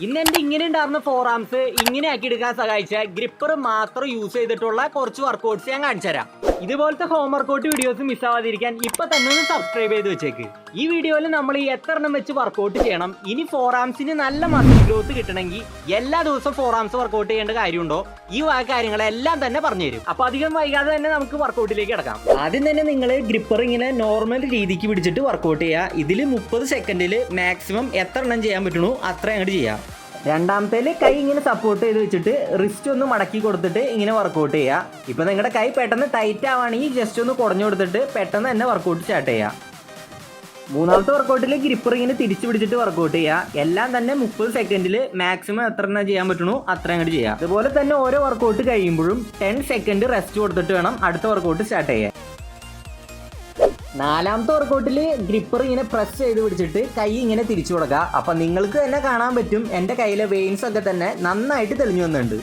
ഇന്ന് എൻ്റെ ഇങ്ങനെ ഉണ്ടായിരുന്ന ഫോർ ആംസ് ഇങ്ങനെ ആക്കി എടുക്കാൻ സഹായിച്ച ഗ്രിപ്പർ മാത്രം യൂസ് ചെയ്തിട്ടുള്ള കുറച്ച് വർക്കൗട്ട്സ് ഞാൻ കാണിച്ചു തരാം. ഇതുപോലത്തെ ഹോം വർക്കൗട്ട് വീഡിയോസ് മിസ്സാവാതിരിക്കാൻ ഇപ്പൊ തന്നെ ഒന്ന് സബ്സ്ക്രൈബ് ചെയ്ത് വെച്ചേക്ക്. ഈ വീഡിയോയിൽ നമ്മൾ ഈ എത്ര എണ്ണം വെച്ച് വർക്കൗട്ട് ചെയ്യണം, ഇനി ഫോർ ആംസിന് നല്ല മസിൽ ഗ്രോത്ത് കിട്ടണമെങ്കിൽ എല്ലാ ദിവസവും ഫോർ ആംസ് വർക്കൗട്ട് ചെയ്യേണ്ട കാര്യമുണ്ടോ, ഈ കാര്യങ്ങളെല്ലാം തന്നെ പറഞ്ഞുതരും. അപ്പൊ അധികം വൈകാതെ തന്നെ നമുക്ക് വർക്കൗട്ടിലേക്ക് കിടക്കാം. ആദ്യം തന്നെ നിങ്ങൾ ഗ്രിപ്പർ ഇങ്ങനെ നോർമൽ രീതിക്ക് പിടിച്ചിട്ട് വർക്കൗട്ട് ചെയ്യുക. ഇതിൽ 30 സെക്കൻഡിൽ മാക്സിമം എത്ര എണ്ണം ചെയ്യാൻ പറ്റുള്ളൂ അത്ര അങ്ങോട്ട് ചെയ്യാം. രണ്ടാമത്തേൽ കൈ ഇങ്ങനെ സപ്പോർട്ട് ചെയ്ത് വെച്ചിട്ട് റിസ്റ്റ് ഒന്ന് മടക്കി കൊടുത്തിട്ട് ഇങ്ങനെ വർക്കൗട്ട് ചെയ്യുക. ഇപ്പം നിങ്ങളുടെ കൈ പെട്ടെന്ന് ടൈറ്റ് ആവുകയാണെങ്കിൽ ജസ്റ്റ് ഒന്ന് കുടഞ്ഞു കൊടുത്തിട്ട് പെട്ടെന്ന് തന്നെ വർക്കൗട്ട് സ്റ്റാർട്ട് ചെയ്യുക. മൂന്നാമത്തെ വർക്കൗട്ടിൽ ഗ്രിപ്പർ ഇങ്ങനെ തിരിച്ചു പിടിച്ചിട്ട് വർക്കൗട്ട് ചെയ്യുക. എല്ലാം തന്നെ 30 സെക്കൻഡിൽ മാക്സിമം എത്ര എണ്ണം ചെയ്യാൻ പറ്റുന്നു അത്ര അങ്ങോട്ട് ചെയ്യുക. അതുപോലെ തന്നെ ഓരോ വർക്കൗട്ട് കഴിയുമ്പോഴും 10 സെക്കൻഡ് റെസ്റ്റ് കൊടുത്തിട്ട് വേണം അടുത്ത വർക്കൗട്ട് സ്റ്റാർട്ട് ചെയ്യാൻ. നാലാമത്തെ വർക്കൗട്ടിൽ ഗ്രിപ്പർ ഇങ്ങനെ പ്രസ് ചെയ്ത് പിടിച്ചിട്ട് കൈ ഇങ്ങനെ തിരിച്ചു കൊടുക്കുക. അപ്പം നിങ്ങൾക്ക് തന്നെ കാണാൻ പറ്റും എൻ്റെ കയ്യിലെ വെയിൻസ് ഒക്കെ തന്നെ നന്നായിട്ട് തെളിഞ്ഞു വന്നിട്ടുണ്ട്.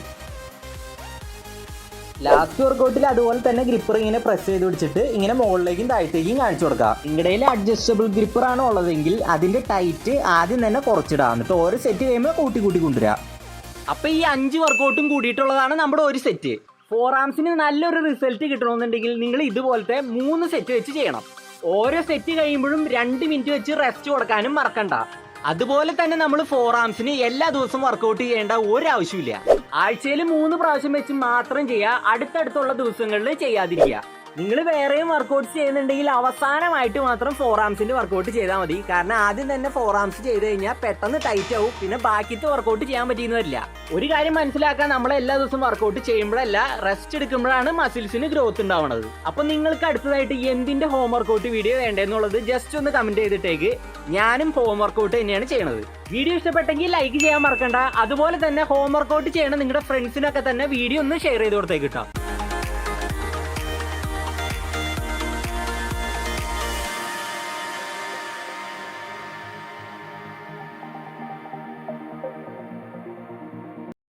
ലാസ്റ്റ് വർക്കൗട്ടിൽ അതുപോലെ തന്നെ ഗ്രിപ്പർ ഇങ്ങനെ പ്രസ് ചെയ്ത് പിടിച്ചിട്ട് ഇങ്ങനെ മുകളിലേക്കും താഴത്തേക്കും കാണിച്ചു കൊടുക്കുക. നിങ്ങളുടെ കയ്യിൽ അഡ്ജസ്റ്റബിൾ ഗ്രിപ്പർ ആണ് ഉള്ളതെങ്കിൽ അതിൻ്റെ ടൈറ്റ് ആദ്യം തന്നെ കുറച്ചിടുക, എന്നിട്ട് ഓരോ സെറ്റ് കഴിയുമ്പോൾ കൂട്ടി കൊണ്ടുവരിക. അപ്പം ഈ 5 വർക്കൗട്ടും കൂടിയിട്ടുള്ളതാണ് നമ്മുടെ ഒരു സെറ്റ്. ഫോർ ആംസിന് നല്ലൊരു റിസൾട്ട് കിട്ടണമെന്നുണ്ടെങ്കിൽ നിങ്ങൾ ഇതുപോലത്തെ 3 സെറ്റ് വെച്ച് ചെയ്യണം. ഓരോ സെറ്റ് കഴിയുമ്പോഴും 2 മിനിറ്റ് വെച്ച് റെസ്റ്റ് കൊടുക്കാനും മറക്കണ്ട. അതുപോലെ തന്നെ നമ്മൾ ഫോർ ആംസിന് എല്ലാ ദിവസവും വർക്കൗട്ട് ചെയ്യേണ്ട ഒരാവശ്യമില്ല. ആഴ്ചയിൽ 3 പ്രാവശ്യം വെച്ച് മാത്രം ചെയ്യുക, അടുത്തടുത്തുള്ള ദിവസങ്ങളിൽ ചെയ്യാതിരിക്കുക. നിങ്ങൾ വേറെയും വർക്കൗട്ട്സ് ചെയ്യുന്നുണ്ടെങ്കിൽ അവസാനമായിട്ട് മാത്രം ഫോർ ആംസിന്റെ വർക്കൗട്ട് ചെയ്താൽ മതി. കാരണം ആദ്യം തന്നെ ഫോർ ആംസ് ചെയ്ത് കഴിഞ്ഞാൽ പെട്ടെന്ന് ടൈറ്റ് ആവും, പിന്നെ ബാക്കിത്തെ വർക്കൗട്ട് ചെയ്യാൻ പറ്റിയെന്ന് വരില്ല. ഒരു കാര്യം മനസ്സിലാക്കാൻ, നമ്മൾ എല്ലാ ദിവസവും വർക്കൗട്ട് ചെയ്യുമ്പോഴല്ല റെസ്റ്റ് എടുക്കുമ്പോഴാണ് മസിൽസിന് ഗ്രോത്ത് ഉണ്ടാവുന്നത്. അപ്പൊ നിങ്ങൾക്ക് അടുത്തതായിട്ട് എന്തിന്റെ ഹോം വർക്കൗട്ട് വീഡിയോ വേണ്ടെന്നുള്ളത് ജസ്റ്റ് ഒന്ന് കമന്റ് ചെയ്തിട്ടേക്ക്. ഞാനും ഹോം വർക്കൗട്ട് തന്നെയാണ് ചെയ്യണത്. വീഡിയോ ഇഷ്ടപ്പെട്ടെങ്കിൽ ലൈക്ക് ചെയ്യാൻ മറക്കണ്ട. അതുപോലെ തന്നെ ഹോം വർക്കൗട്ട് ചെയ്യണം നിങ്ങളുടെ ഫ്രണ്ട്സിനൊക്കെ തന്നെ വീഡിയോ ഒന്ന് ഷെയർ ചെയ്ത് കൊടുത്തേക്ക് കേട്ടോ.